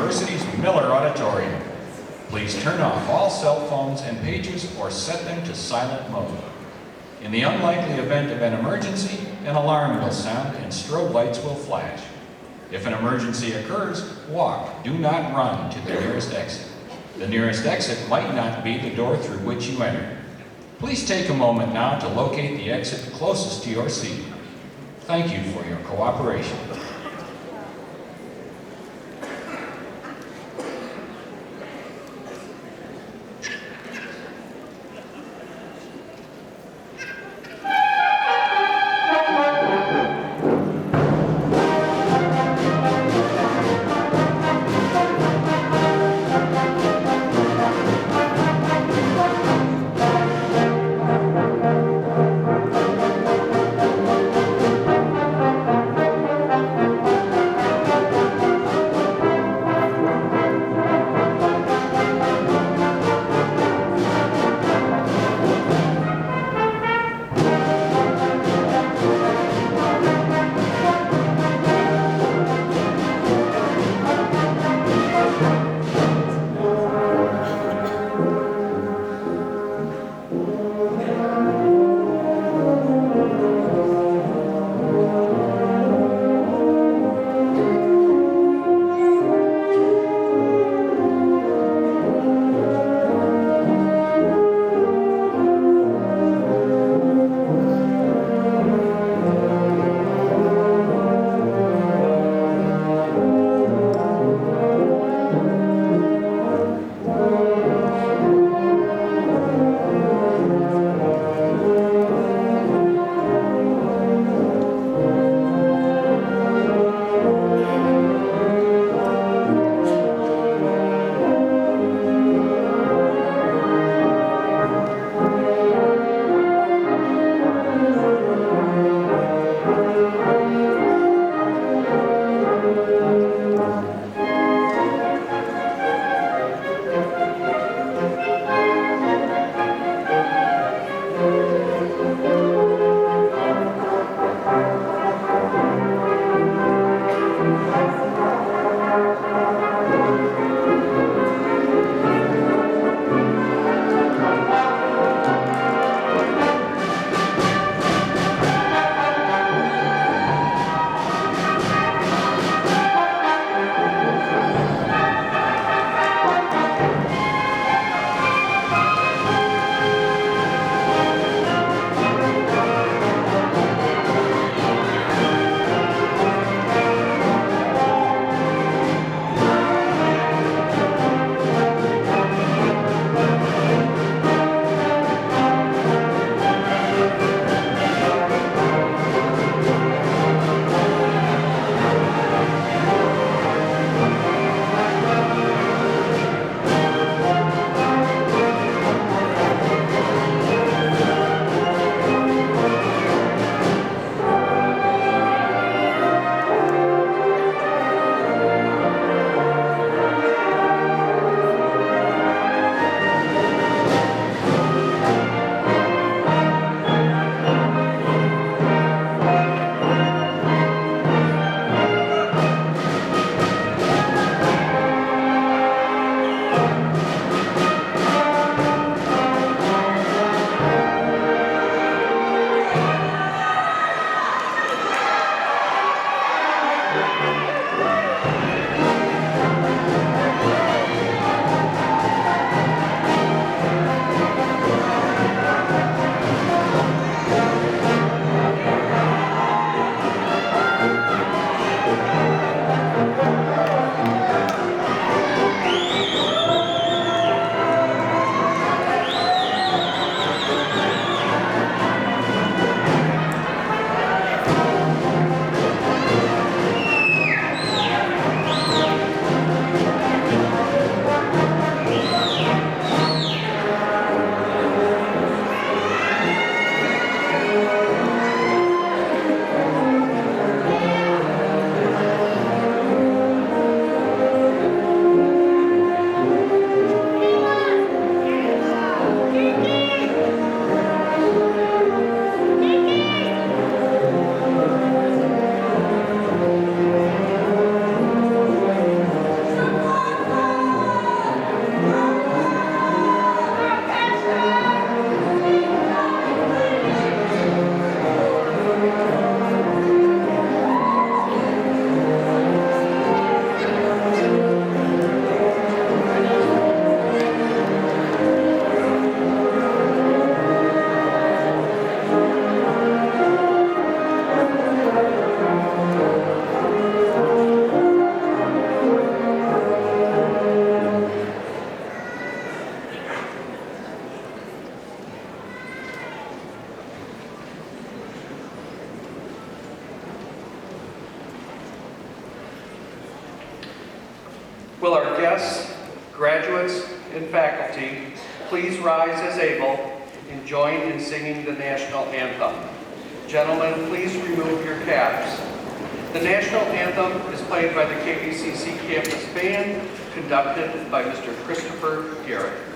University's Miller Auditorium. Please turn off all cell phones and pages or set them to silent mode. In the unlikely event of an emergency, an alarm will sound and strobe lights will flash. If an emergency occurs, walk, do not run to the nearest exit. The nearest exit might not be the door through which you entered. Please take a moment now to locate the exit closest to your seat. Thank you for your cooperation. Will our guests, graduates, and faculty please rise as able and join in singing the national anthem? Gentlemen, please remove your caps. The national anthem is played by the KVCC campus band, conducted by Mr. Christopher Garrett.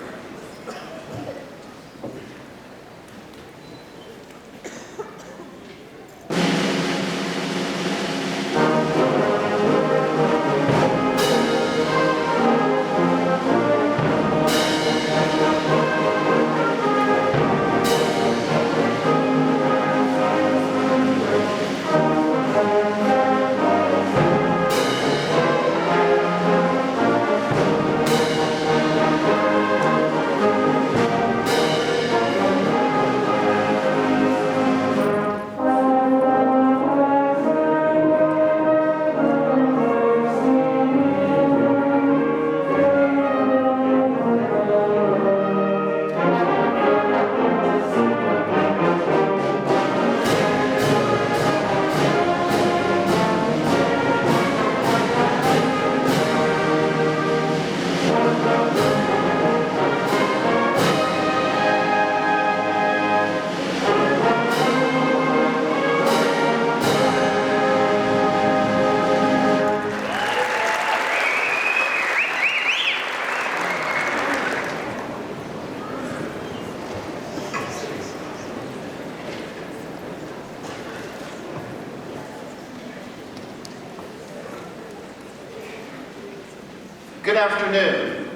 Good afternoon.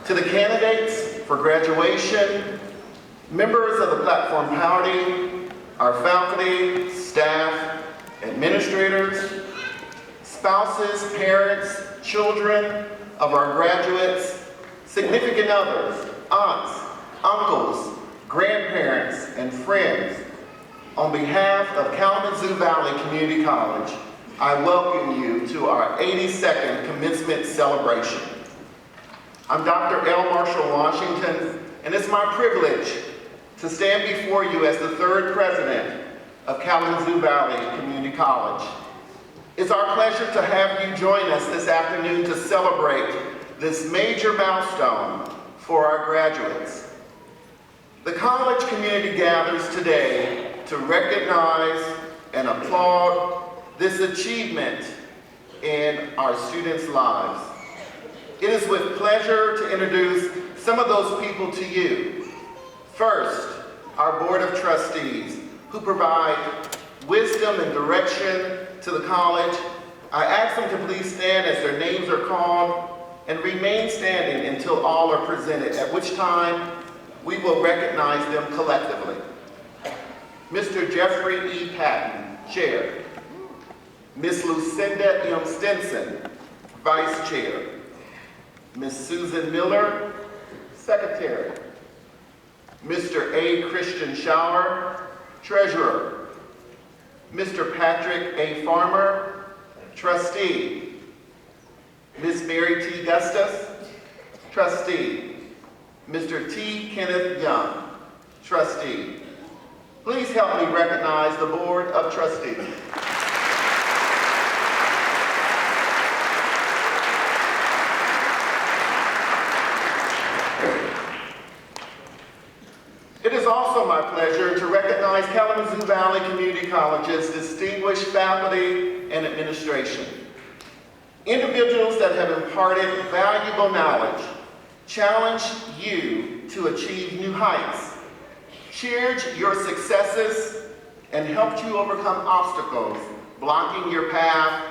To the candidates for graduation, members of the platform party, our faculty, staff, administrators, spouses, parents, children of our graduates, significant others, aunts, uncles, grandparents, and friends, on behalf of Kalamazoo Valley Community College, I welcome you to our 82nd commencement celebration. I'm Dr. L. Marshall Washington, and it's my privilege to stand before you as the third president of Kalamazoo Valley Community College. It's our pleasure to have you join us this afternoon to celebrate this major milestone for our graduates. The college community gathers today to recognize and applaud this achievement in our students' lives. It is with pleasure to introduce some of those people to you. First, our Board of Trustees, who provide wisdom and direction to the college. I ask them to please stand as their names are called and remain standing until all are presented, at which time we will recognize them collectively. Mr. Jeffrey E. Patton, Chair. Ms. Lucinda M. Stinson, Vice Chair. Ms. Susan Miller, Secretary. Mr. A. Christian Schauer, Treasurer. Mr. Patrick A. Farmer, Trustee. Ms. Mary T. Gustus, Trustee. Mr. T. Kenneth Young, Trustee. Please help me recognize the Board of Trustees. It is also my pleasure to recognize Kalamazoo Valley Community College's distinguished faculty and administration. Individuals that have imparted valuable knowledge, challenged you to achieve new heights, cheered your successes, and helped you overcome obstacles blocking your path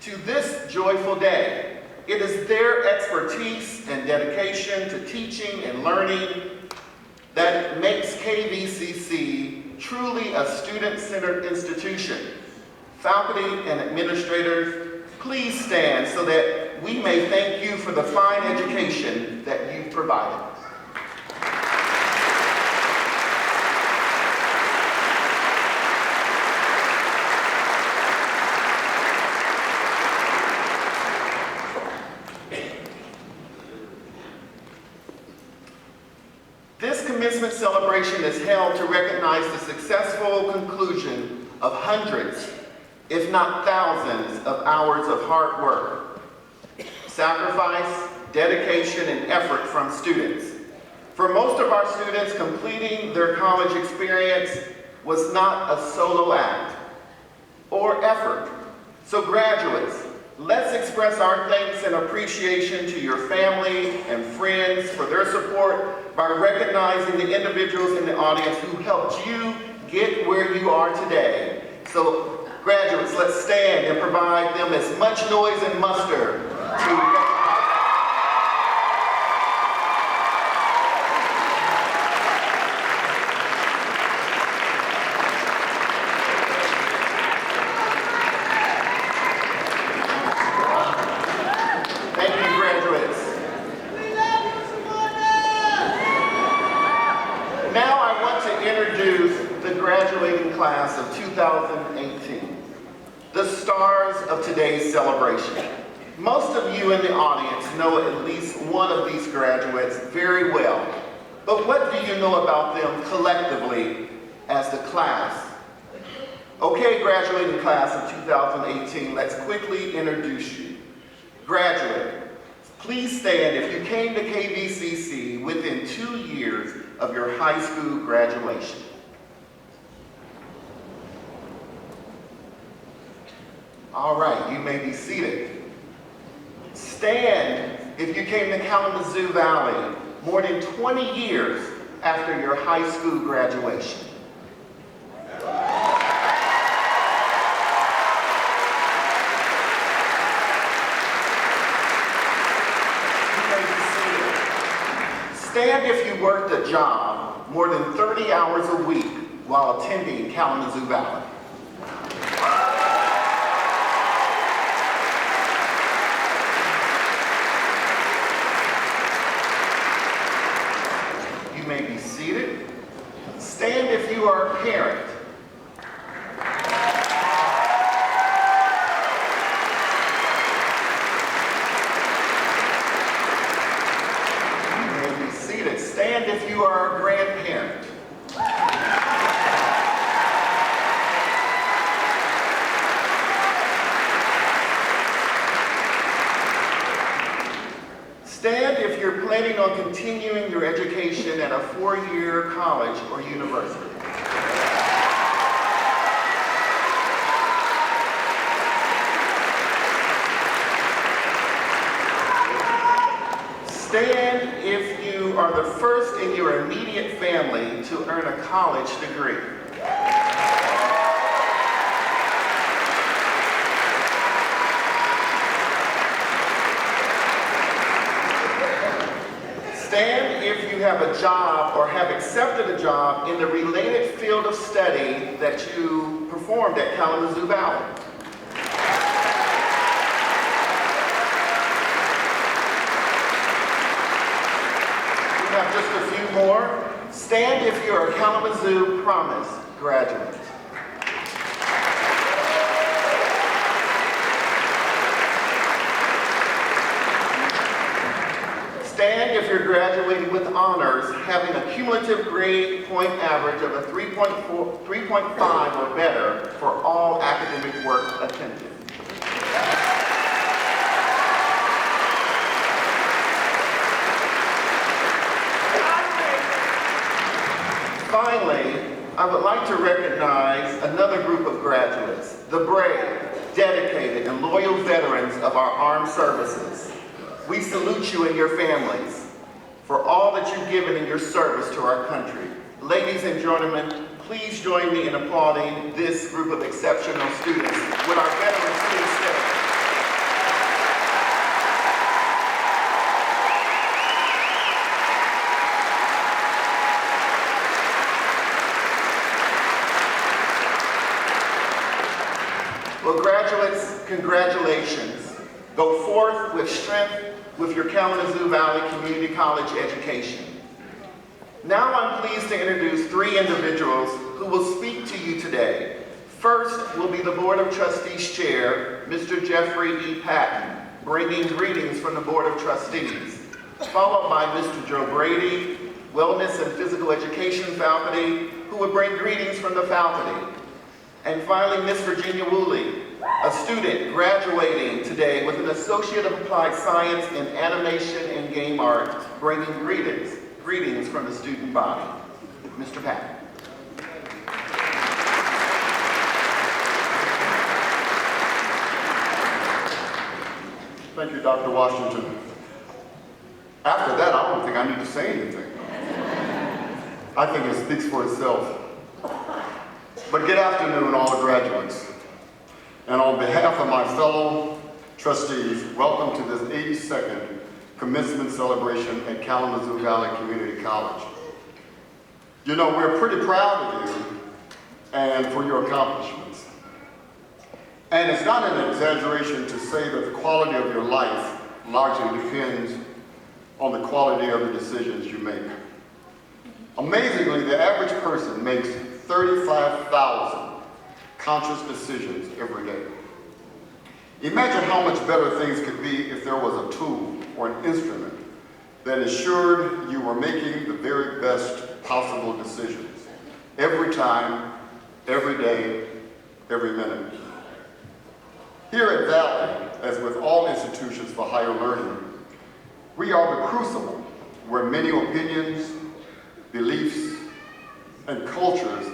to this joyful day. It is their expertise and dedication to teaching and learning that makes KVCC truly a student-centered institution. Faculty and administrators, please stand so that we may thank you for the fine education that you've provided. This commencement celebration is held to recognize the successful conclusion of hundreds, if not thousands, of hours of hard work. sacrifice, dedication, and effort from students. For most of our students, completing their college experience was not a solo act or effort. So graduates, let's express our thanks and appreciation to your family and friends for their support by recognizing the individuals in the audience who helped you get where you are today. So graduates, let's stand and provide them as much noise and muster to class of 2018, the stars of today's celebration. Most of you in the audience know at least one of these graduates very well, but what do you know about them collectively as the class? Okay, graduating class of 2018, let's quickly introduce you. Graduate, please stand if you came to KVCC within 2 years of your high school graduation. All right, you may be seated. Stand if you came to Kalamazoo Valley more than 20 years after your high school graduation. You may be seated. Stand if you worked a job more than 30 hours a week while attending Kalamazoo Valley. May be seated. Stand if you are a parent. You may be seated. Stand if you are a grandparent. Stand if you're planning on continuing your education at a 4-year college or university. Stand if you are the first in your immediate family to earn a college degree. Stand if you have a job or have accepted a job in the related field of study that you performed at Kalamazoo Valley. We have just a few more. Stand if you're a Kalamazoo Promise graduate. Stand if you're graduating with honors, having a cumulative grade point average of a 3.5 or better for all academic work attempted. Finally, I would like to recognize another group of graduates, the brave, dedicated, and loyal veterans of our armed services. We salute you and your families for all that you've given in your service to our country. Ladies and gentlemen, please join me in applauding this group of exceptional students with our veteran student staff. Well, graduates, congratulations. Go forth with strength with your Kalamazoo Valley Community College education. Now I'm pleased to introduce 3 individuals who will speak to you today. First will be the Board of Trustees Chair, Mr. Jeffrey E. Patton, bringing greetings from the Board of Trustees, followed by Mr. Joe Brady, Wellness and Physical Education faculty, who will bring greetings from the faculty. And finally, Ms. Virginia Woolley, a student graduating today with an Associate of Applied Science in Animation and Game Art, bringing greetings from the student body. Mr. Patton. Thank you, Dr. Washington. After that, I don't think I need to say anything. I think it speaks for itself. But good afternoon, all graduates. And on behalf of my fellow trustees, welcome to this 82nd commencement celebration at Kalamazoo Valley Community College. You know, we're pretty proud of you and for your accomplishments. And it's not an exaggeration to say that the quality of your life largely depends on the quality of the decisions you make. Amazingly, the average person makes 35,000 conscious decisions every day. Imagine how much better things could be if there was a tool or an instrument that ensured you were making the very best possible decisions every time, every day, every minute. Here at Valley, as with all institutions for higher learning, we are the crucible where many opinions, beliefs, and cultures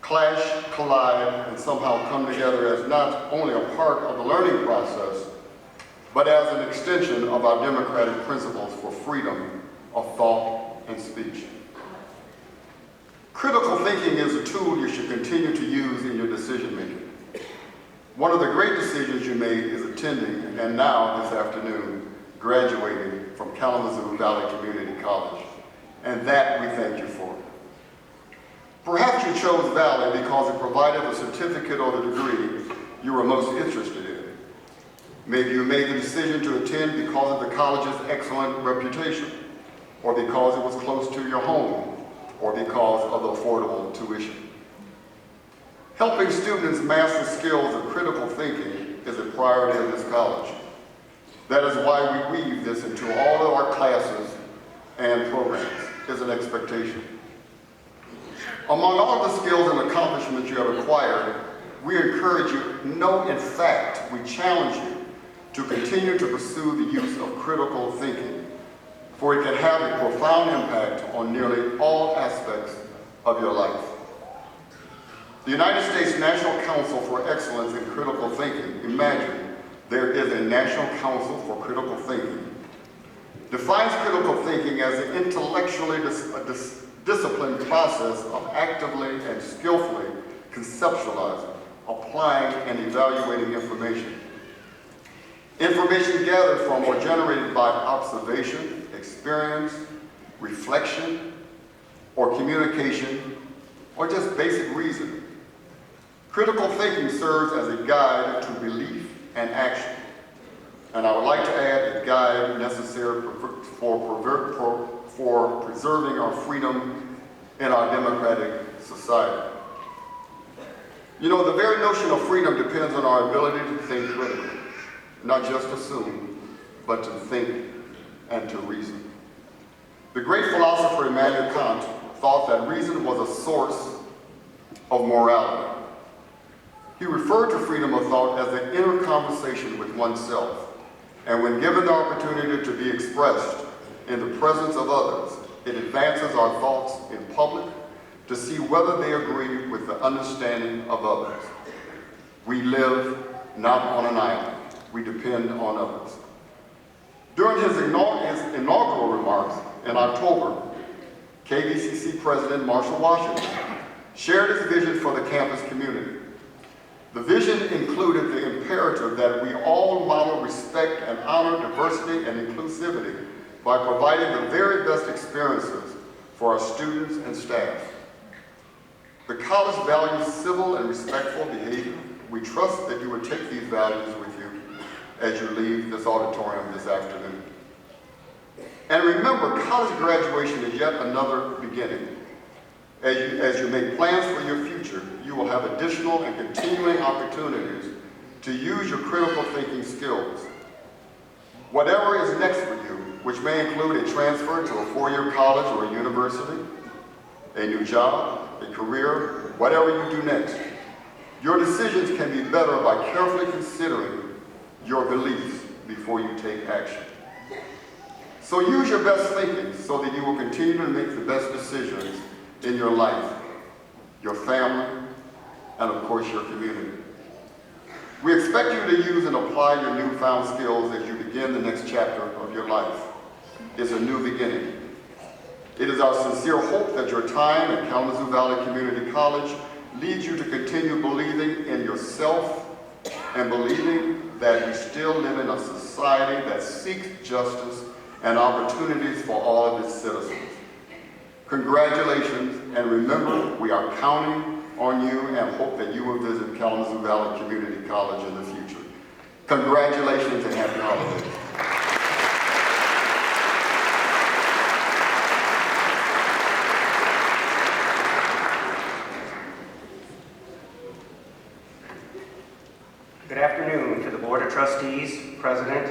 clash, collide, and somehow come together as not only a part of the learning process, but as an extension of our democratic principles for freedom of thought and speech. Critical thinking is a tool you should continue to use in your decision making. One of the great decisions you made is attending, and now this afternoon, graduating from Kalamazoo Valley Community College. And that we thank you for. Perhaps you chose Valley because it provided the certificate or the degree you were most interested in. Maybe you made the decision to attend because of the college's excellent reputation, or because it was close to your home, or because of the affordable tuition. Helping students master skills of critical thinking is a priority of this college. That is why we weave this into all of our classes and programs, is an expectation. Among all the skills and accomplishments you have acquired, we encourage you, no, in fact, we challenge you to continue to pursue the use of critical thinking, for it can have a profound impact on nearly all aspects of your life. The United States National Council for Excellence in Critical Thinking, imagine there is a National Council for Critical Thinking, defines critical thinking as an intellectually disciplined process of actively and skillfully conceptualizing, applying, and evaluating information. Information gathered from or generated by observation, experience, reflection, or communication, or just basic reasoning. Critical thinking serves as a guide to belief and action. And I would like to add a guide necessary for preserving our freedom in our democratic society. You know, the very notion of freedom depends on our ability to think critically, not just assume, but to think and to reason. The great philosopher Immanuel Kant thought that reason was a source of morality. He referred to freedom of thought as the inner conversation with oneself, and when given the opportunity to be expressed in the presence of others, it advances our thoughts in public to see whether they agree with the understanding of others. We live not on an island. We depend on others. During his inaugural remarks in October, KVCC President Marshall Washington shared his vision for the campus community. The vision included the imperative that we all model respect and honor diversity and inclusivity by providing the very best experiences for our students and staff. The college values civil and respectful behavior. We trust that you would take these values with you as you leave this auditorium this afternoon. And remember, college graduation is yet another beginning. As you make plans for your future, you will have additional and continuing opportunities to use your critical thinking skills. Whatever is next for you, which may include a transfer to a four-year college or a university, a new job, a career, whatever you do next, Your decisions can be better by carefully considering your beliefs before you take action. So use your best thinking so that you will continue to make the best decisions in your life, your family, and of course your community. We expect you to use and apply your newfound skills as you begin the next chapter of your life. It's a new beginning. It is our sincere hope that your time at Kalamazoo Valley Community College leads you to continue believing in yourself and believing that you still live in a society that seeks justice and opportunities for all of its citizens. Congratulations, and remember, we are counting on you and hope that you will visit Kalamazoo Valley Community College in the future. Congratulations and happy holidays. Good afternoon to the Board of Trustees, President,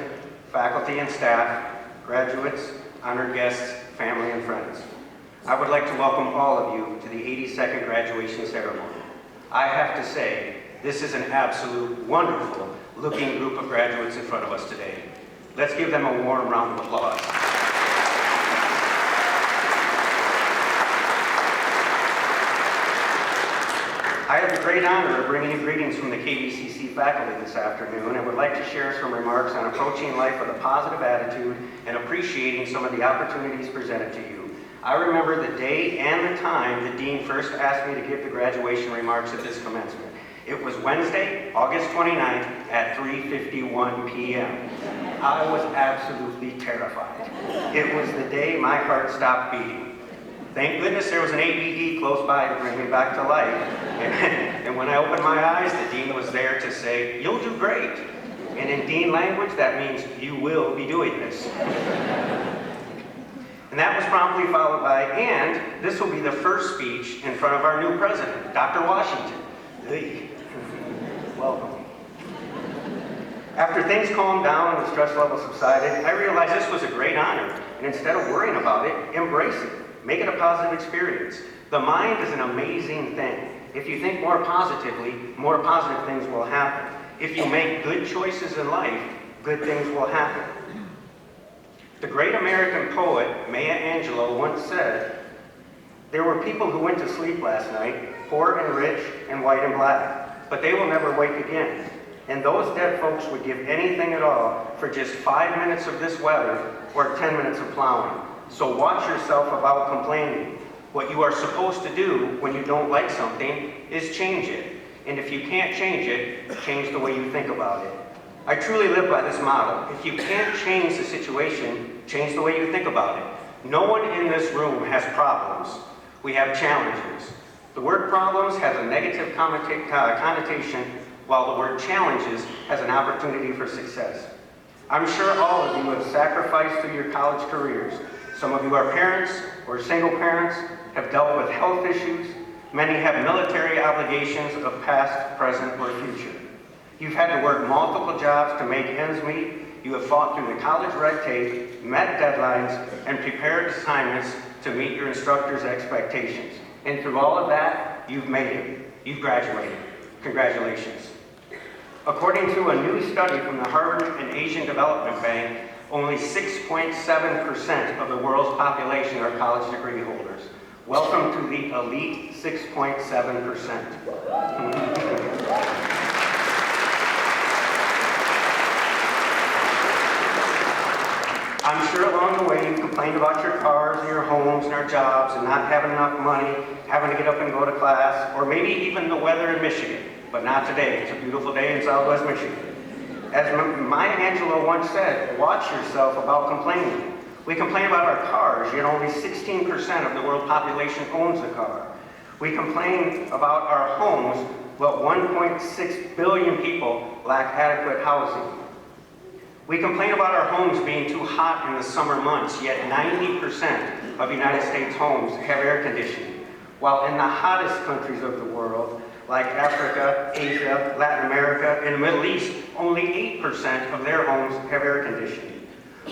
faculty and staff, graduates, honored guests, family and friends. I would like to welcome all of you to the 82nd graduation ceremony. I have to say, this is an absolute wonderful looking group of graduates in front of us today. Let's give them a warm round of applause. I have the great honor of bringing you greetings from the KVCC faculty this afternoon and would like to share some remarks on approaching life with a positive attitude and appreciating some of the opportunities presented to you. I remember the day and the time the Dean first asked me to give the graduation remarks at this commencement. It was Wednesday, August 29th at 3:51 p.m. I was absolutely terrified. It was the day my heart stopped beating. Thank goodness there was an AED close by to bring me back to life. And when I opened my eyes, the Dean was there to say, "You'll do great." And in Dean language, that means you will be doing this. And that was promptly followed by, and this will be the first speech in front of our new president, Dr. Washington. Hey. Welcome. After things calmed down and the stress level subsided, I realized this was a great honor. And instead of worrying about it, embrace it. Make it a positive experience. The mind is an amazing thing. If you think more positively, more positive things will happen. If you make good choices in life, good things will happen. The great American poet Maya Angelou once said, "There were people who went to sleep last night, poor and rich and white and black, but they will never wake again. And those dead folks would give anything at all for just 5 minutes of this weather or 10 minutes of plowing. So watch yourself about complaining. What you are supposed to do when you don't like something is change it. And if you can't change it, change the way you think about it." I truly live by this model. If you can't change the situation, change the way you think about it. No one in this room has problems. We have challenges. The word problems has a negative connotation, while the word challenges has an opportunity for success. I'm sure all of you have sacrificed through your college careers. Some of you are parents or single parents, have dealt with health issues. Many have military obligations of past, present, or future. You've had to work multiple jobs to make ends meet. You have fought through the college red tape, met deadlines, and prepared assignments to meet your instructor's expectations. And through all of that, you've made it. You've graduated. Congratulations. According to a new study from the Harvard and Asian Development Bank, only 6.7% of the world's population are college degree holders. Welcome to the elite 6.7%. I'm sure along the way you've complained about your cars and your homes and our jobs and not having enough money, having to get up and go to class, or maybe even the weather in Michigan. But not today. It's a beautiful day in Southwest Michigan. As Maya Angelou once said, watch yourself about complaining. We complain about our cars, yet only 16% of the world population owns a car. We complain about our homes, but 1.6 billion people lack adequate housing. We complain about our homes being too hot in the summer months, yet 90% of United States homes have air conditioning. While in the hottest countries of the world, like Africa, Asia, Latin America, and the Middle East, only 8% of their homes have air conditioning.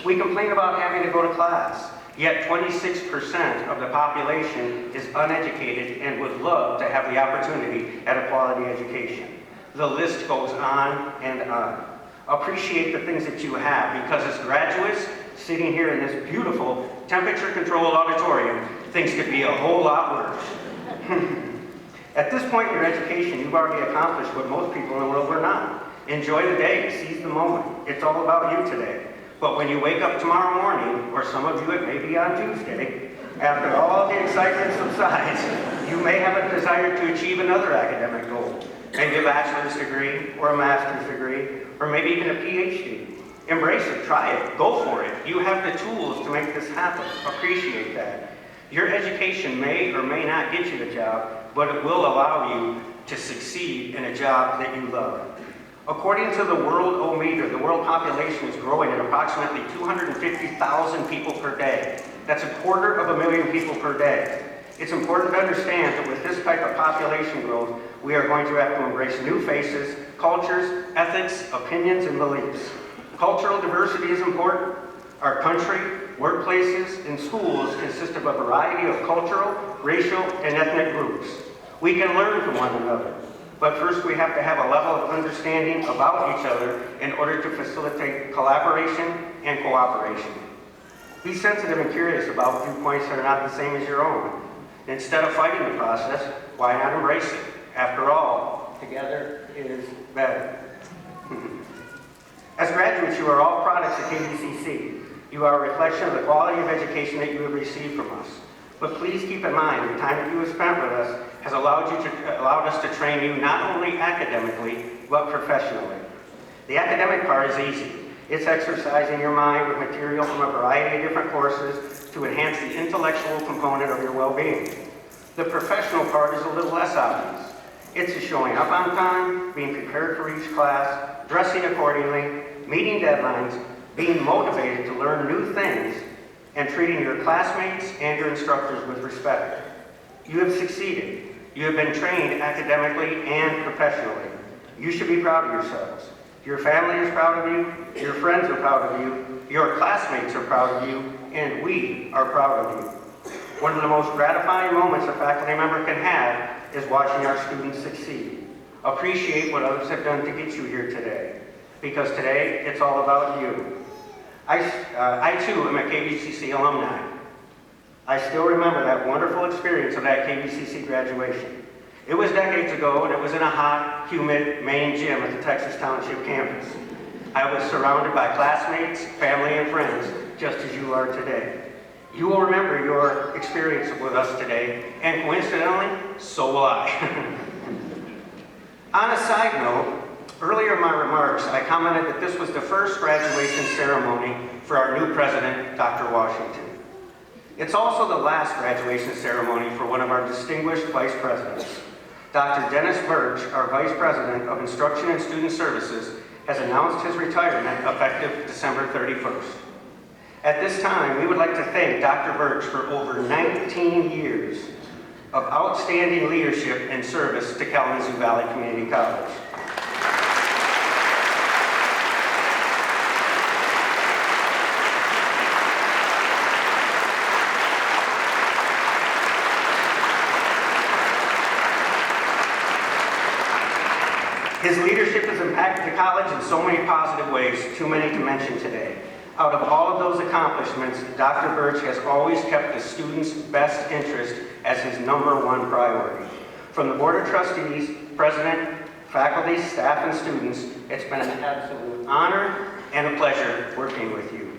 We complain about having to go to class, Yet 26% of the population is uneducated and would love to have the opportunity at a quality education. The list goes on and on. Appreciate the things that you have, because as graduates sitting here in this beautiful temperature-controlled auditorium, things could be a whole lot worse. At this point in your education, you've already accomplished what most people in the world are not. Enjoy the day, seize the moment. It's all about you today. But when you wake up tomorrow morning, or some of you it may be on Tuesday, after all the excitement subsides, you may have a desire to achieve another academic goal. Maybe a bachelor's degree, or a master's degree, or maybe even a PhD. Embrace it, try it, go for it. You have the tools to make this happen. Appreciate that. Your education may or may not get you the job, but it will allow you to succeed in a job that you love. According to the Worldometer, the world population is growing at approximately 250,000 people per day. That's 250,000 people per day. It's important to understand that with this type of population growth, we are going to have to embrace new faces, cultures, ethics, opinions, and beliefs. Cultural diversity is important. Our country, workplaces, and schools consist of a variety of cultural, racial, and ethnic groups. We can learn from one another. But first we have to have a level of understanding about each other in order to facilitate collaboration and cooperation. Be sensitive and curious about viewpoints that are not the same as your own. Instead of fighting the process, why not embrace it? After all, together is better. As graduates, you are all products of KVCC. You are a reflection of the quality of education that you have received from us. But please keep in mind, the time that you have spent with us has allowed us to train you not only academically, but professionally. The academic part is easy. It's exercising your mind with material from a variety of different courses to enhance the intellectual component of your well-being. The professional part is a little less obvious. It's showing up on time, being prepared for each class, dressing accordingly, meeting deadlines, being motivated to learn new things, and treating your classmates and your instructors with respect. You have succeeded. You have been trained academically and professionally. You should be proud of yourselves. Your family is proud of you, your friends are proud of you, your classmates are proud of you, and we are proud of you. One of the most gratifying moments a faculty member can have is watching our students succeed. Appreciate what others have done to get you here today, because today it's all about you. I too am a KVCC alumni. I still remember that wonderful experience of that KVCC graduation. It was decades ago, and it was in a hot, humid main gym at the Texas Township campus. I was surrounded by classmates, family, and friends, just as you are today. You will remember your experience with us today, and coincidentally, so will I. On a side note, earlier in my remarks, I commented that this was the first graduation ceremony for our new president, Dr. Washington. It's also the last graduation ceremony for one of our distinguished vice presidents. Dr. Dennis Birch, our Vice President of Instruction and Student Services, has announced his retirement effective December 31st. At this time, we would like to thank Dr. Birch for over 19 years of outstanding leadership and service to Kalamazoo Valley Community College. His leadership has impacted the college in so many positive ways, too many to mention today. Out of all of those accomplishments, Dr. Birch has always kept the students' best interest as his #1 priority. From the Board of Trustees, President, faculty, staff, and students, it's been an absolute honor and a pleasure working with you.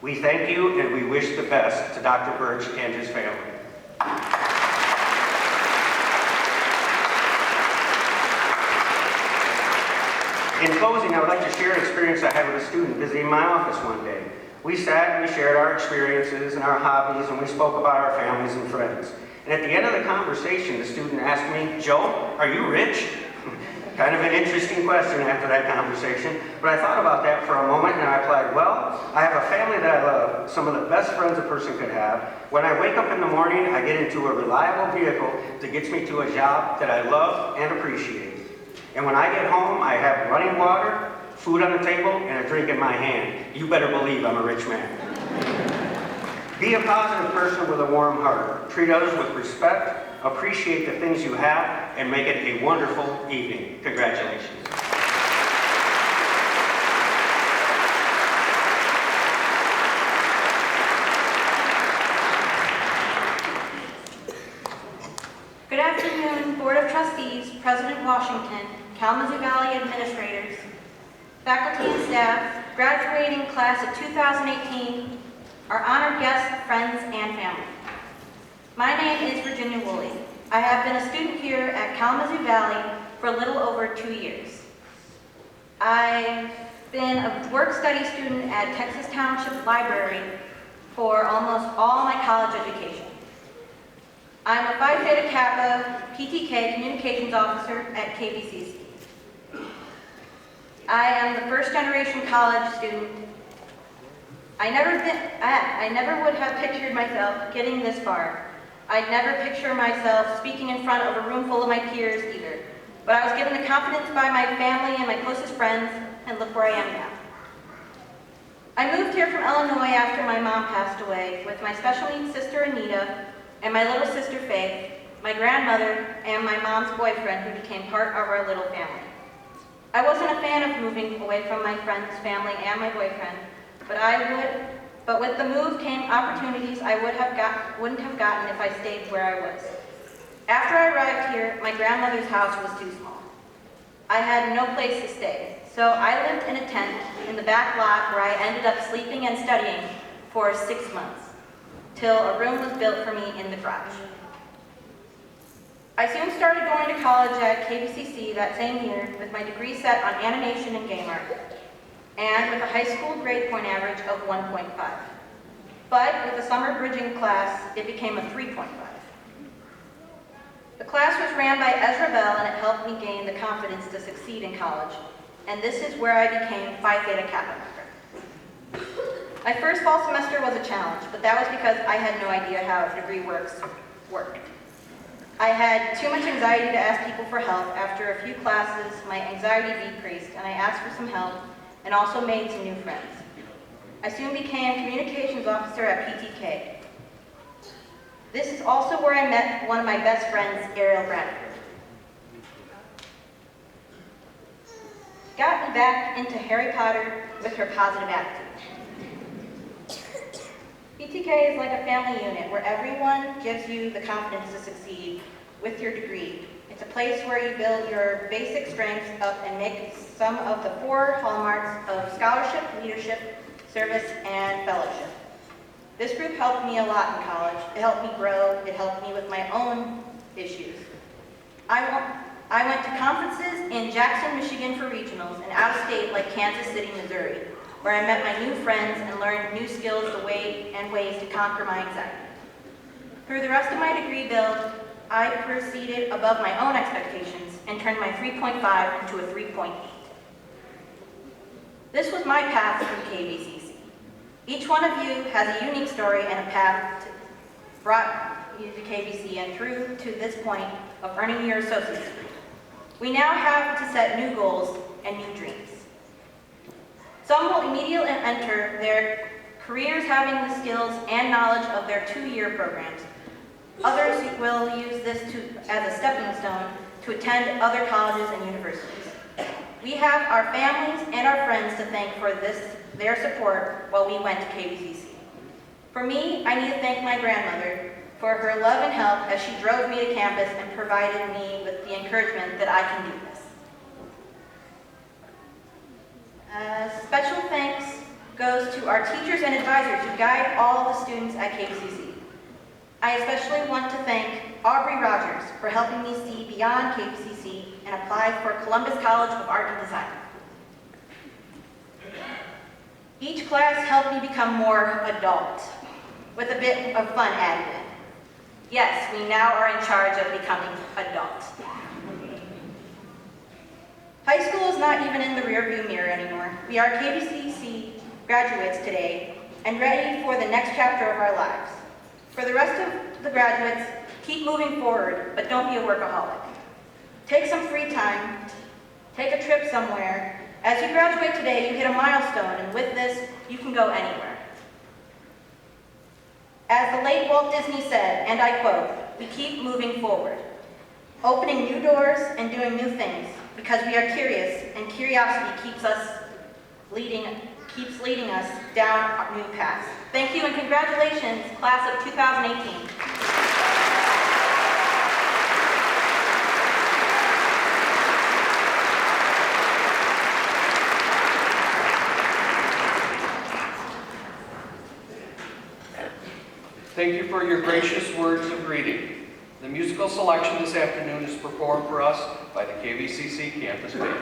We thank you and we wish the best to Dr. Birch and his family. In closing, I would like to share an experience I had with a student visiting my office one day. We sat and we shared our experiences and our hobbies, and we spoke about our families and friends. And at the end of the conversation, the student asked me, "Joe, are you rich?" Kind of an interesting question after that conversation, but I thought about that for a moment and I replied, "Well, I have a family that I love, some of the best friends a person could have. When I wake up in the morning, I get into a reliable vehicle that gets me to a job that I love and appreciate. And when I get home, I have running water, food on the table, and a drink in my hand. You better believe I'm a rich man." Be a positive person with a warm heart. Treat others with respect, appreciate the things you have, and make it a wonderful evening. Congratulations. Good afternoon, Board of Trustees, President Washington, Kalamazoo Valley administrators, faculty and staff, graduating class of 2018, our honored guests, friends, and family. My name is Virginia Woolley. I have been a student here at Kalamazoo Valley for a little over 2 years. I've been a work-study student at Texas Township Library for almost all my college education. I'm a Phi Theta Kappa PTK Communications Officer at KVCC. I am the first generation college student. I never would have pictured myself getting this far. I'd never picture myself speaking in front of a room full of my peers either. But I was given the confidence by my family and my closest friends, and look where I am now. I moved here from Illinois after my mom passed away with my special needs sister Anita and my little sister Faith, my grandmother, and my mom's boyfriend who became part of our little family. I wasn't a fan of moving away from my friend's family and my boyfriend, but with the move came opportunities I wouldn't have gotten if I stayed where I was. After I arrived here, my grandmother's house was too small. I had no place to stay, so I lived in a tent in the back lot where I ended up sleeping and studying for 6 months, till a room was built for me in the garage. I soon started going to college at KVCC that same year with my degree set on animation and game art, and with a high school grade point average of 1.5. But with a summer bridging class, it became a 3.5. The class was ran by Ezra Bell, and it helped me gain the confidence to succeed in college, and this is where I became Phi Theta Kappa member. My first fall semester was a challenge, but that was because I had no idea how a degree worked. I had too much anxiety to ask people for help. After a few classes, my anxiety decreased, and I asked for some help and also made some new friends. I soon became communications officer at PTK. This is also where I met one of my best friends, Ariel Bradford. Got me back into Harry Potter with her positive attitude. PTK is like a family unit where everyone gives you the confidence to succeed with your degree. It's a place where you build your basic strengths up and make some of the 4 hallmarks of scholarship, leadership, service, and fellowship. This group helped me a lot in college. It helped me grow. It helped me with my own issues. I went to conferences in Jackson, Michigan for regionals and out of state like Kansas City, Missouri, where I met my new friends and learned new skills and ways to conquer my anxiety. Through the rest of my degree build, I proceeded above my own expectations and turned my 3.5 into a 3.8. This was my path through KVCC. Each one of you has a unique story and a path brought you to KVC and through to this point of earning your associate's degree. We now have to set new goals and new dreams. Some will immediately enter their careers having the skills and knowledge of their 2-year programs. Others will use this as a stepping stone to attend other colleges and universities. We have our families and our friends to thank for their support while we went to KVCC. For me, I need to thank my grandmother for her love and help as she drove me to campus and provided me with the encouragement that I can do this. Special thanks goes to our teachers and advisors who guide all the students at KVCC. I especially want to thank Aubrey Rogers for helping me see beyond KVCC and apply for Columbus College of Art and Design. Each class helped me become more adult, with a bit of fun added in. Yes, we now are in charge of becoming adults. High school is not even in the rearview mirror anymore. We are KVCC graduates today and ready for the next chapter of our lives. For the rest of the graduates, keep moving forward, but don't be a workaholic. Take some free time, take a trip somewhere. As you graduate today, you hit a milestone, and with this, you can go anywhere. As the late Walt Disney said, and I quote, "We keep moving forward, opening new doors and doing new things because we are curious, and curiosity keeps leading us down new paths." Thank you and congratulations, class of 2018. Thank you for your gracious words of greeting. The musical selection this afternoon is performed for us by the KVCC Campus Band.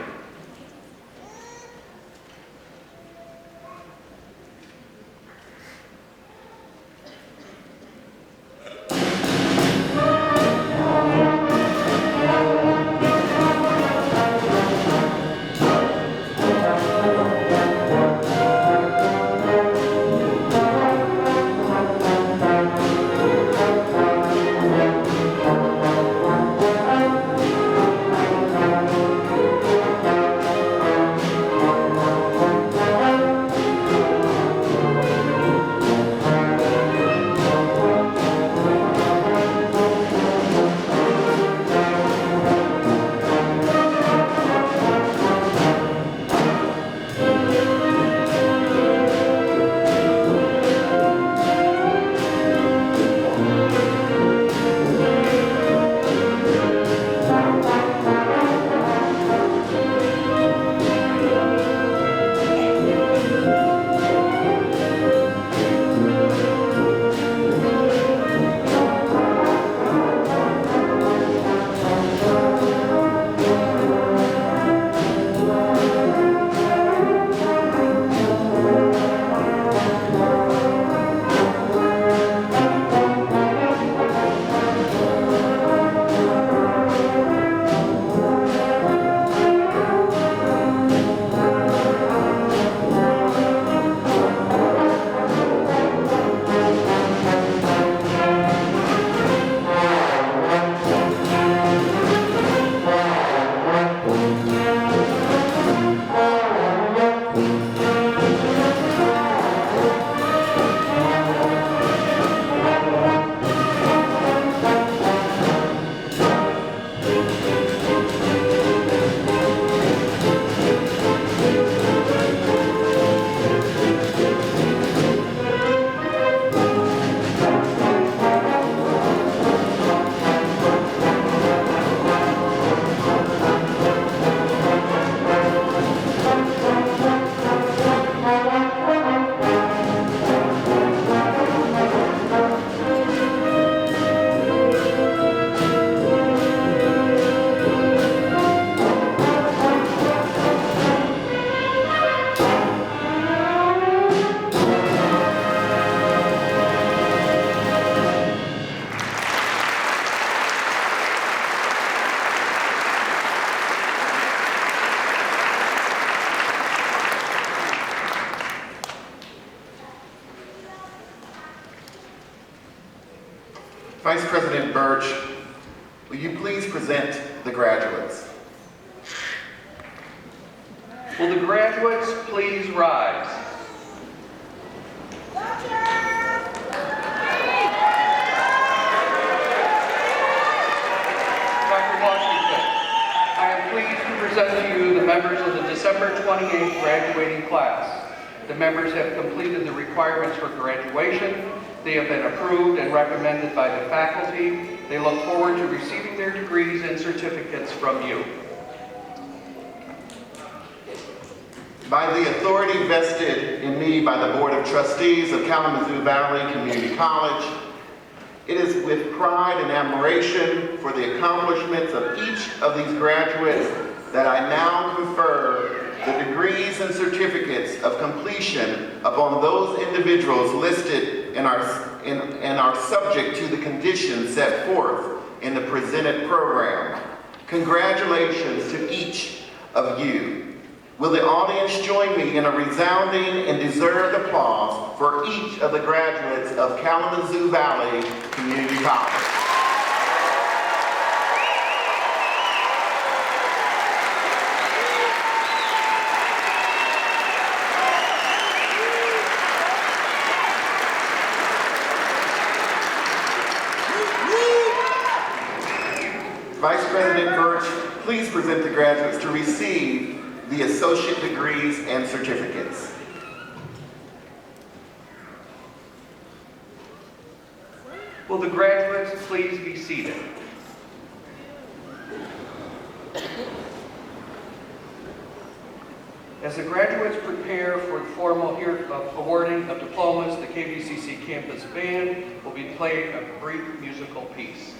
Vice President Birch, will you please present the graduates? Will the graduates please rise? Dr. Washington, I am pleased to present to you the members of the December 28th graduating class. The members have completed the requirements for graduation. They have been approved and recommended by the faculty. They look forward to receiving their degrees and certificates from you. By the authority vested in me by the Board of Trustees of Kalamazoo Valley Community College, it is with pride and admiration for the accomplishments of each of these graduates that I now confer the degrees and certificates of completion upon those individuals listed and are subject to the conditions set forth in the presented program. Congratulations to each of you. Will the audience join me in a resounding and deserved applause for each of the graduates of Kalamazoo Valley Community College? President Birch please present the graduates to receive the associate degrees and certificates? Will the graduates please be seated? As the graduates prepare for the formal awarding of diplomas, the KVCC campus band will be playing a brief musical piece.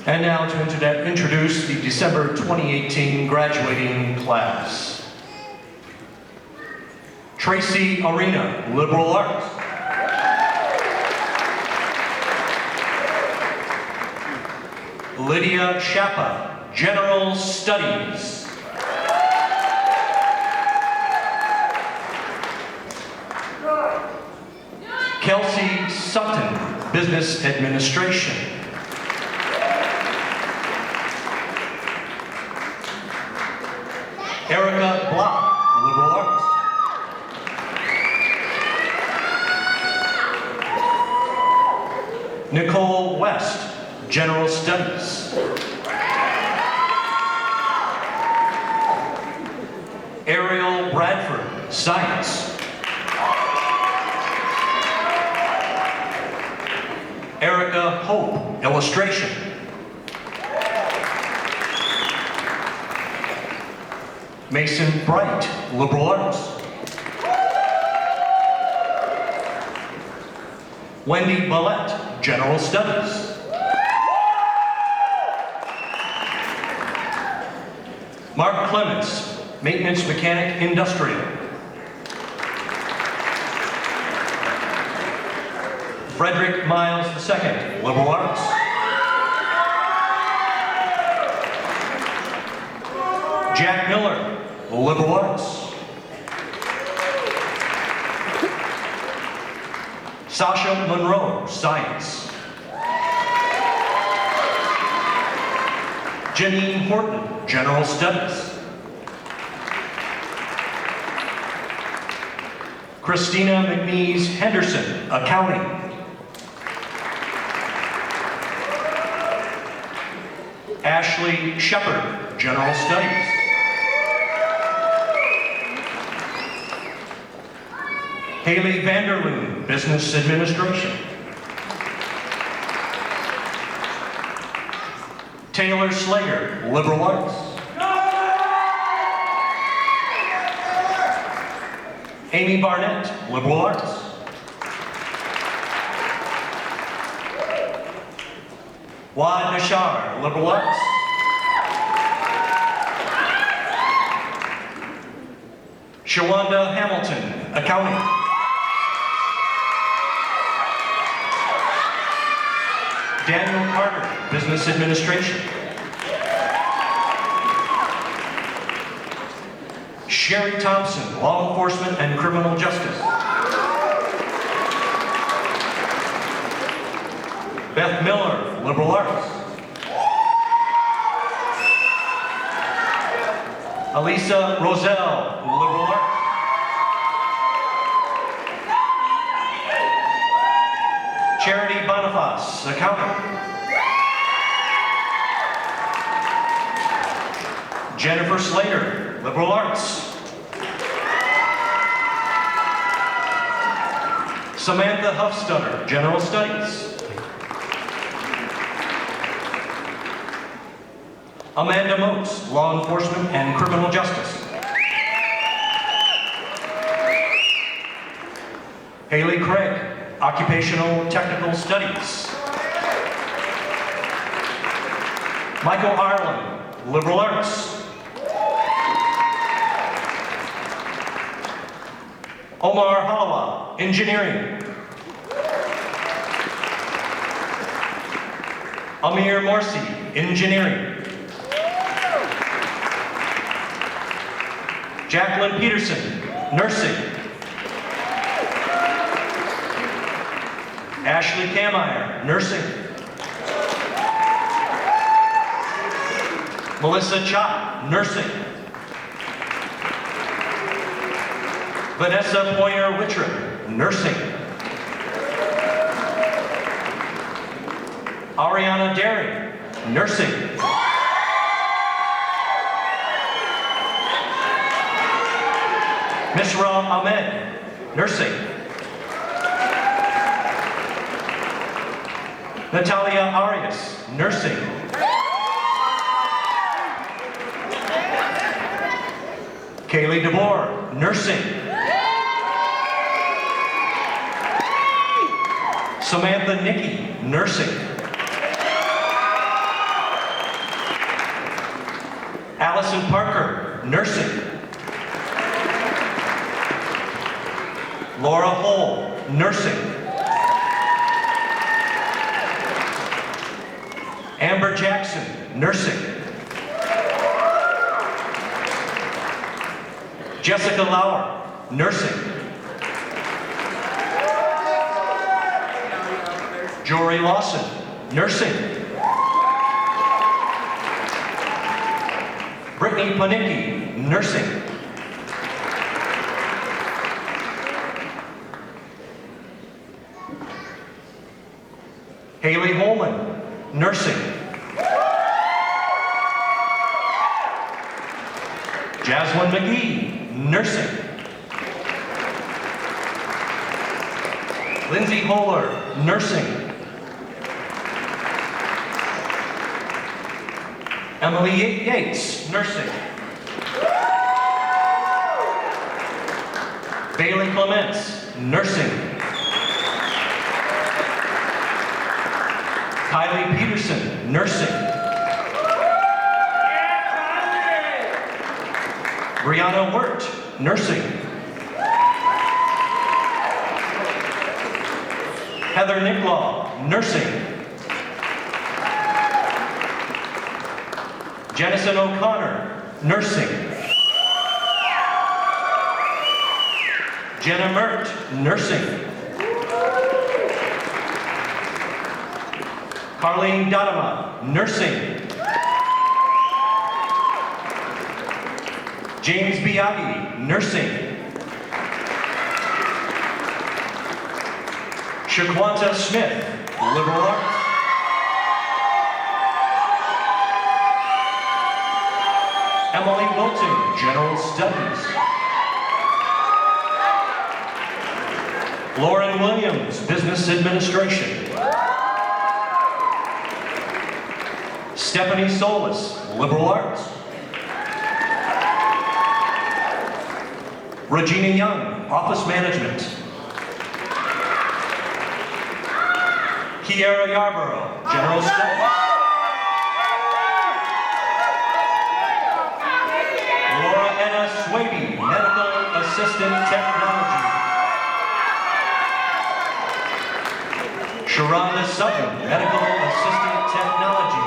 And now to introduce the December 2018 graduating class. Tracy Arena, Liberal Arts. Lydia Chapa, General Studies. Kelsey Sutton, Business Administration. Erica Block, Liberal Arts. Nicole West, General Studies. Ariel Bradford, Science. Erica Hope, Illustration. Mason Bright, Liberal Arts. Wendy Ballette, General Studies. Mark Clements, Maintenance Mechanic Industrial. Frederick Miles II, Liberal Arts. Jack Miller, Liberal Arts. Sasha Monroe, Science. Janine Horton, General Studies. Christina McNeese Henderson, Accounting. Ashley Shepard, General Studies. Haley Vanderloon, Business Administration. Taylor Slager, Liberal Arts. Amy Barnett, Liberal Arts. Wad Nashar, Liberal Arts. Shawanda Hamilton, Accounting. Daniel Carter, Business Administration. Sherry Thompson, Law Enforcement and Criminal Justice. Beth Miller, Liberal Arts. Alisa Roselle, Liberal Arts. Charity Boniface, Accountant. Jennifer Slater, Liberal Arts. Samantha Huffstunner, General Studies. Amanda Motes, Law Enforcement and Criminal Justice. Haley Craig, Occupational Technical Studies. Michael Ireland, Liberal Arts. Omar Halawa, Engineering. Amir Morsi, Engineering. Jacqueline Peterson, Nursing. Ashley Kameyer, Nursing. Melissa Chop, Nursing. Vanessa Poyer-Wittrup, Nursing. Ariana Derry, Nursing. Misra Ahmed, Nursing. Natalia Arias, Nursing. Kaylee DeBoer, Nursing. Samantha Nicky, Nursing. Allison Parker, Nursing. Laura Hull, Nursing. Amber Jackson, Nursing. Jessica Lauer, Nursing. Jory Lawson, Nursing. Brittany Panicki, Nursing. Haley Holman, Nursing. Jaslyn McGee, Nursing. Lindsay Holler, Nursing. Emily Yates, Nursing. Bailey Clements, Nursing. Kylie Peterson, Nursing. Brianna Wirt, Nursing. Heather Nicklaw, Nursing. Jennison O'Connor, Nursing. Jenna Mert, Nursing. Carlene Dodema, Nursing. James Biagi, Nursing. Shaquanta Smith, Liberal Arts. Emily Wilton, General Studies. Lauren Williams, Business Administration. Stephanie Solis, Liberal Arts. Regina Young, Office Management. Kiara Yarborough, General Studies. Laura Anna Swaby, Medical Assistant Technology. Sharonda Sutton, Medical Assistant Technology.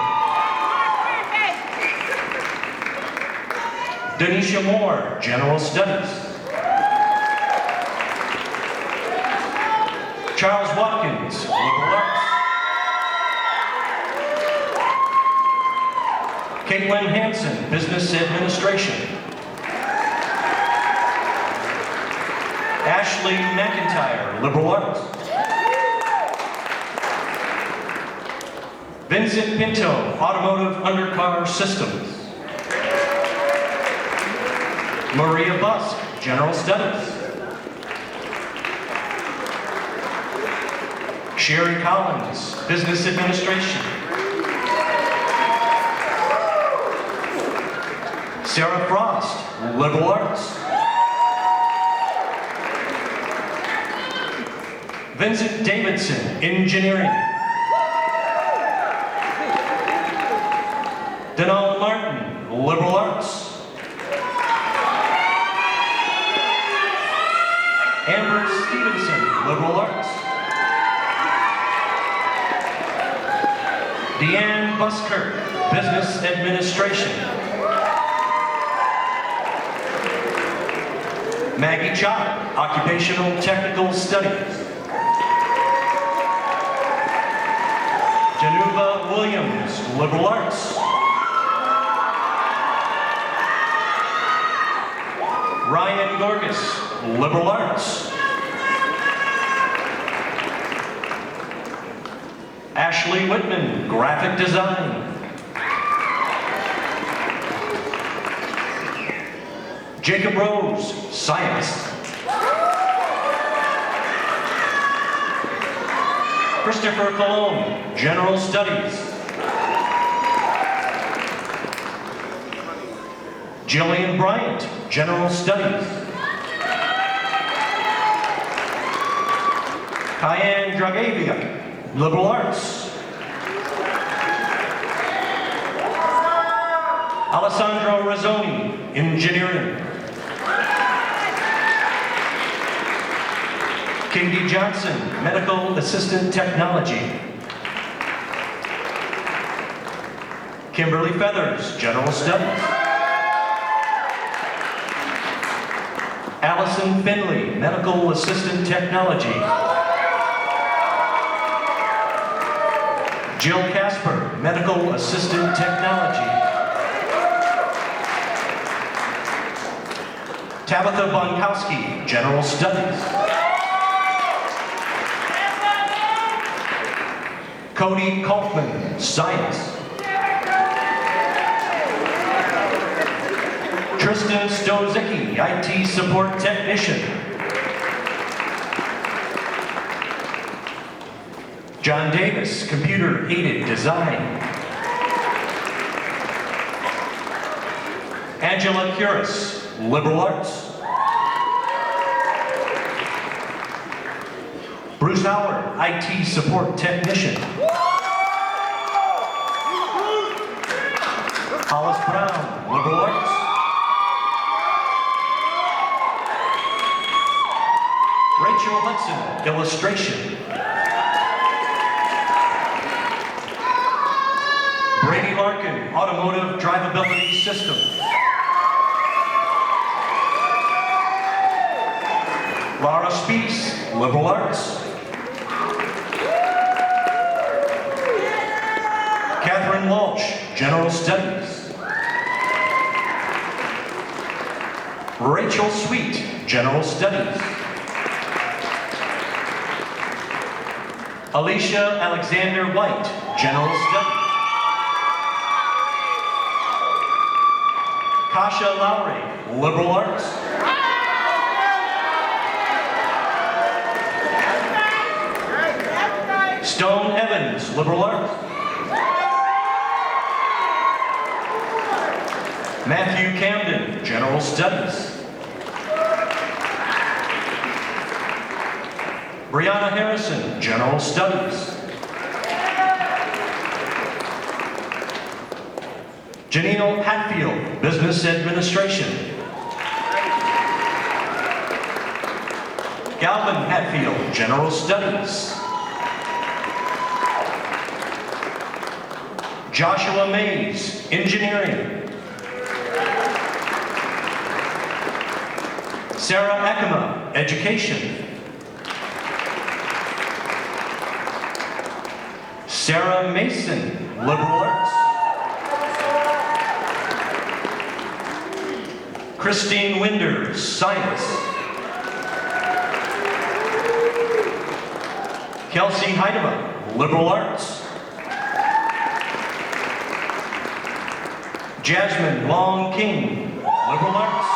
Denisha Moore, General Studies. Charles Watkins, Liberal Arts. Caitlin Hanson, Business Administration. Ashley McIntyre, Liberal Arts. Vincent Pinto, Automotive Undercar Systems. Maria Busk, General Studies. Sherry Collins, Business Administration. Sarah Frost, Liberal Arts. Vincent Davidson, Engineering. Denal Martin, Liberal Arts. Amber Stevenson, Liberal Arts. Deanne Buskirk, Business Administration. Maggie Chop, Occupational Technical Studies. Januva Williams, Liberal Arts. Ryan Gorgas, Liberal Arts. Ashley Whitman, Graphic Design. Jacob Rose, Science. Christopher Colon, General Studies. Jillian Bryant, General Studies. Cayenne Dragavia, Liberal Arts. Alessandro Rizzoni, Engineering. Katie Johnson, Medical Assistant Technology. Kimberly Feathers, General Studies. Allison Finley, Medical Assistant Technology. Jill Casper, Medical Assistant Technology. Tabitha Bonkowski, General Studies. Cody Kaufman, Science. Tristan Stozicki, IT Support Technician. John Davis, Computer Aided Design. Angela Curis, Liberal Arts. Bruce Howard, IT Support Technician. Hollis Brown, Liberal Arts. Rachel Hudson, Illustration. Brady Larkin, Automotive Drivability System. Laura Spees, Liberal Arts. Catherine Walsh, General Studies. Rachel Sweet, General Studies. Alicia Alexander White, General Studies. Kasha Lowry, Liberal Arts. Stone Evans, liberal arts. Matthew Camden, general studies. Brianna Harrison, general studies. Janelle Hatfield, business administration. Galvin Hatfield, general studies. Joshua Mays, engineering. Sarah Ackerma, education. Sarah Mason, liberal arts. Christine Winders, science. Kelsey Heidema, liberal arts. Jasmine Long King, liberal arts.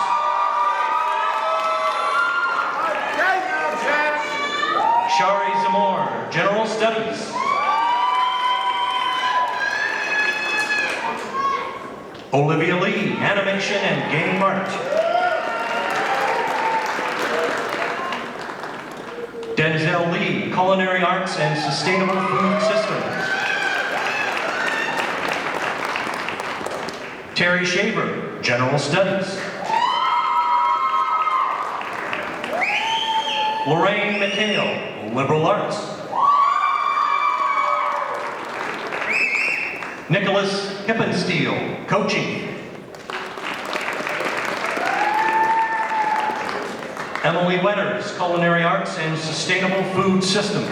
Shari Zamor, general studies. Olivia Lee, animation and game art. Denzel Lee, culinary arts and sustainable food systems. Terry Shaver, general studies. Lorraine McHale, liberal arts. Nicholas Hippensteel, coaching. Emily Wetters, culinary arts and sustainable food systems.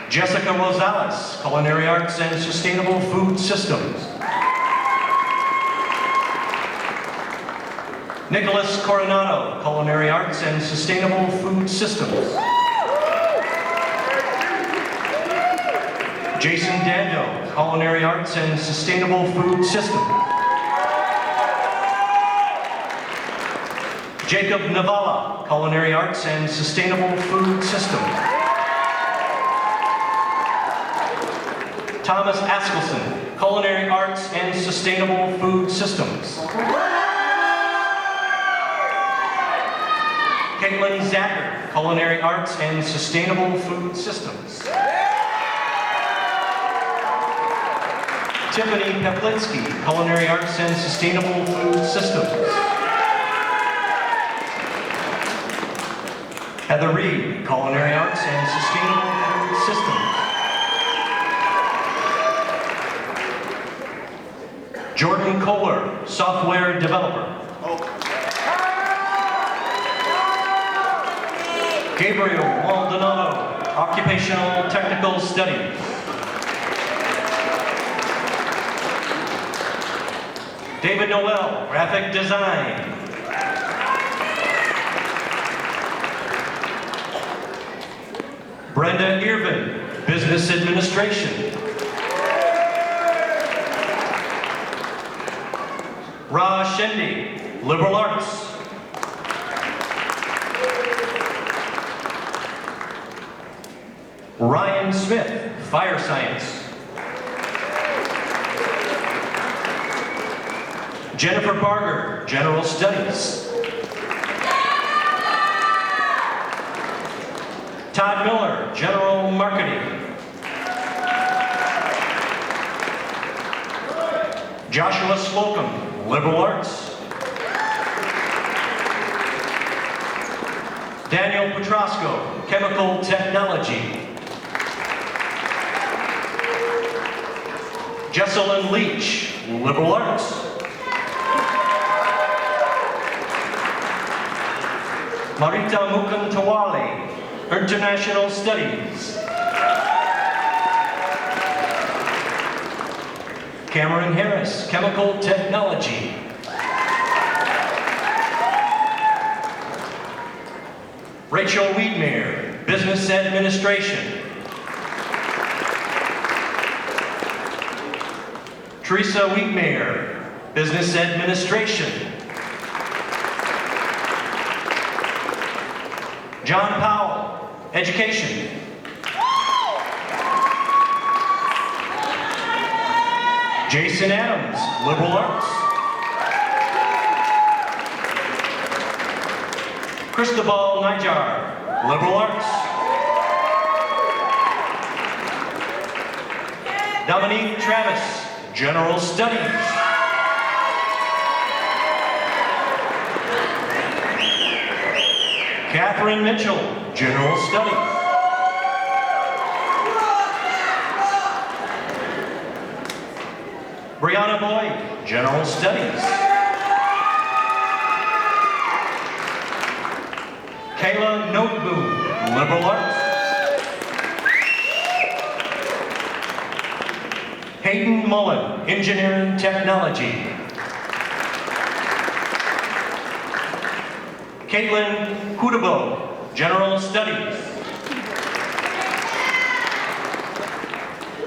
Jessica Rosales, culinary arts and sustainable food systems. Nicholas Coronado, culinary arts and sustainable food systems. Jason Dando, culinary arts and sustainable food systems. Jacob Navala, culinary arts and sustainable food systems. Thomas Askelson, culinary arts and sustainable food systems. Caitlin Zacker, culinary arts and sustainable food systems. Tiffany Peplitsky, culinary arts and sustainable food systems. Heather Reed, culinary arts and sustainable food systems. Jordan Kohler, software developer. Gabriel Maldonado, occupational technical studies. David Noel, graphic design. Brenda Irvin, business administration. Ra Shendi, liberal arts. Ryan Smith, fire science. Jennifer Barger, general studies. Todd Miller, general marketing. Joshua Slocum, liberal arts. Daniel Petrosco, chemical technology. Jesselyn Leach, liberal arts. Marita Mukantawali, international studies. Cameron Harris, chemical technology. Rachel Wiedmeyer, business administration. Teresa Wiedmeyer, business administration. John Powell, Education. Jason Adams, Liberal Arts. Cristobal Nijar, Liberal Arts. Dominique Travis, General Studies. Catherine Mitchell, General Studies. Brianna Boyd, General Studies. Kayla Noteboom, Liberal Arts. Hayden Mullen, Engineering Technology. Caitlin Hudabo, General Studies.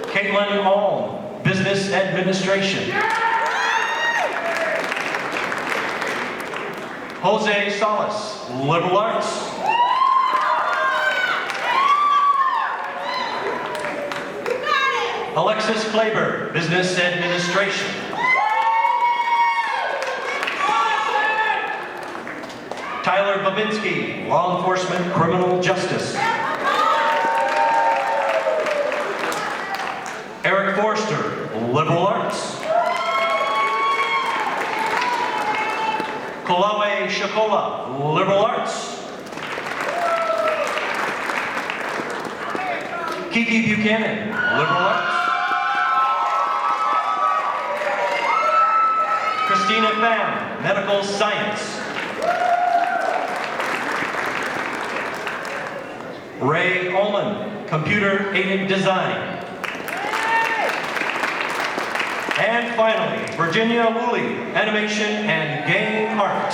Caitlin Alm, Business Administration. Jose Salas, Liberal Arts. Alexis Klaber, Business Administration. Tyler Babinski, Law Enforcement Criminal Justice. Eric Forster, Liberal Arts. Kolawe Shakola, Liberal Arts. Kiki Buchanan, Liberal Arts. Christina Pham, Medical Science. Ray Ullman, Computer Aided Design. And finally, Virginia Woolley, Animation and Game Art.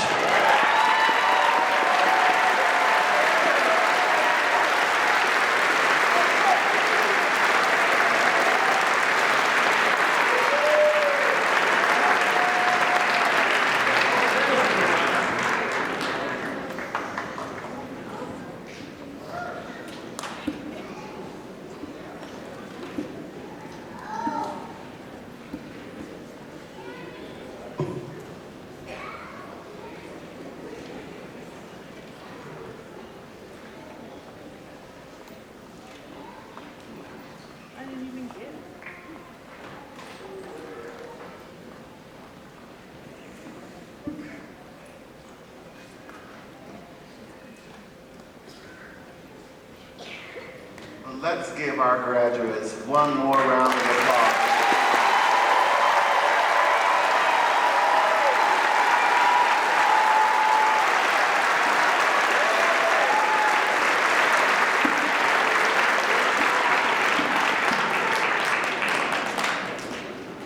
Let's give our graduates one more round of applause.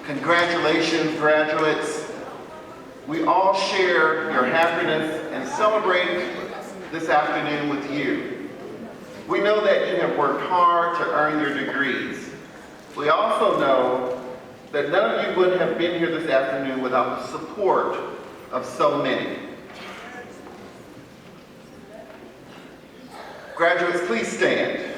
Congratulations, graduates. We all share your happiness and celebrate this afternoon with you. We know that you have worked hard to earn your degrees. We also know that none of you would have been here this afternoon without the support of so many. Graduates, please stand.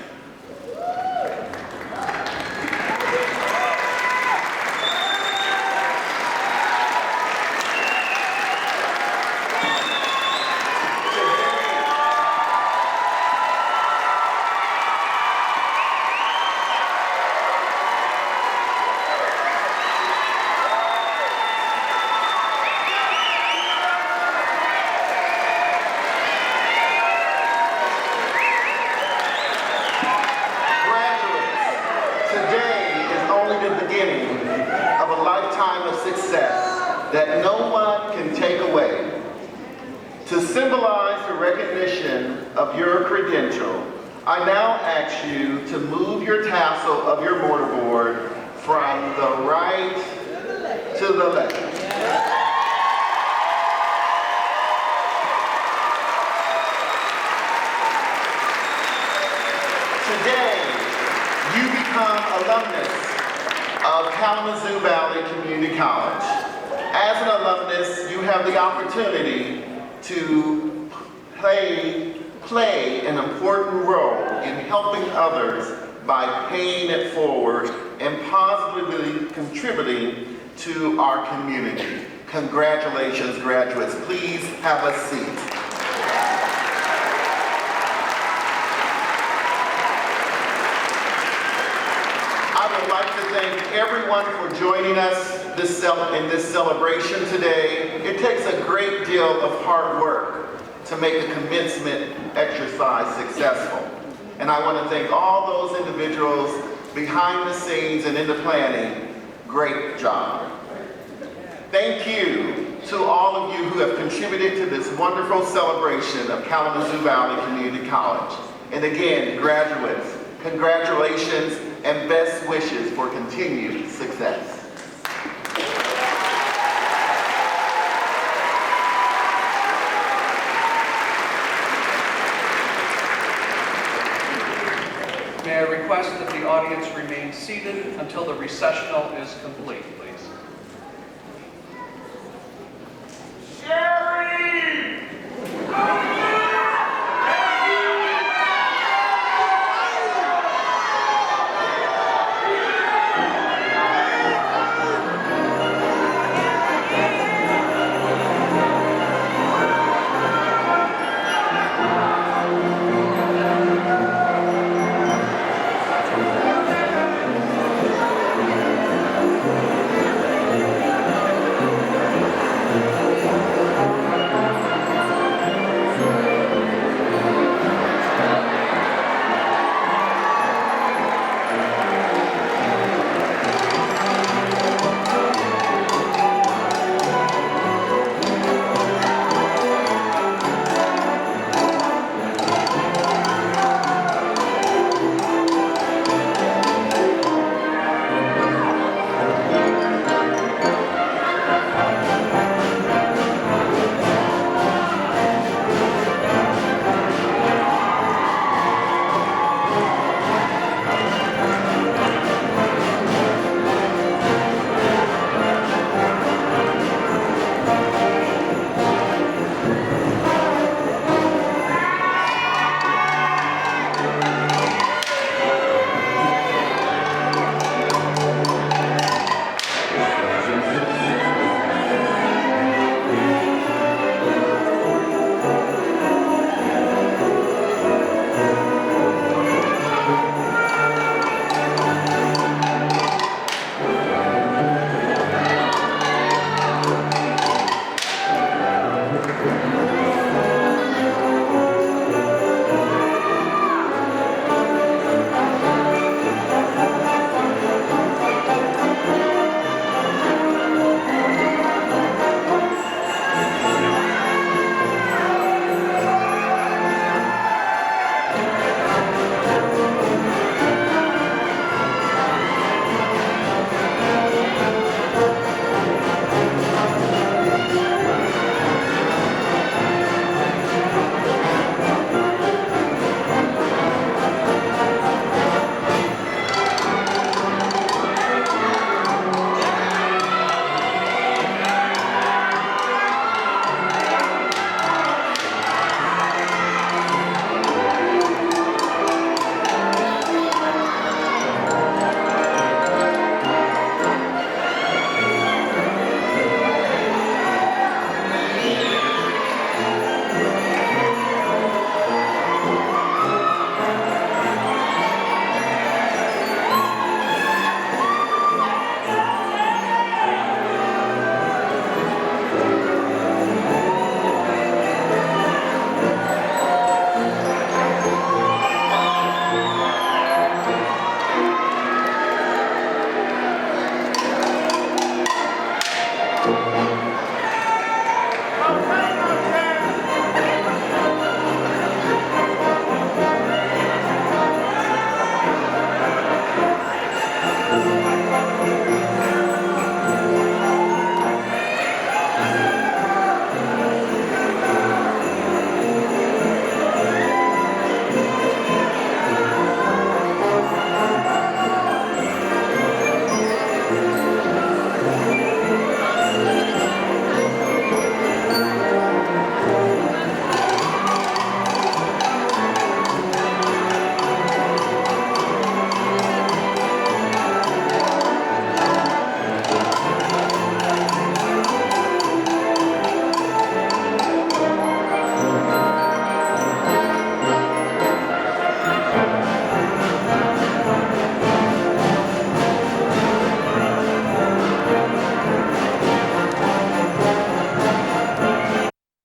That no one can take away. To symbolize the recognition of your credential, I now ask you to move your tassel of your mortarboard from the right to the left. Today, you become alumnus of Kalamazoo Valley Community College. As an alumnus, you have the opportunity to play play an important role in helping others by paying it forward and positively contributing to our community. Congratulations, graduates. Please have a seat. I would like to thank everyone for joining us in this celebration today. It takes a great deal of hard work to make a commencement exercise successful. And I want to thank all those individuals behind the scenes and in the planning. Great job. Thank you to all of you who have contributed to this wonderful celebration of Kalamazoo Valley Community College. And again, graduates, congratulations and best wishes for continued success. May I request that the audience remain seated until the recessional is complete.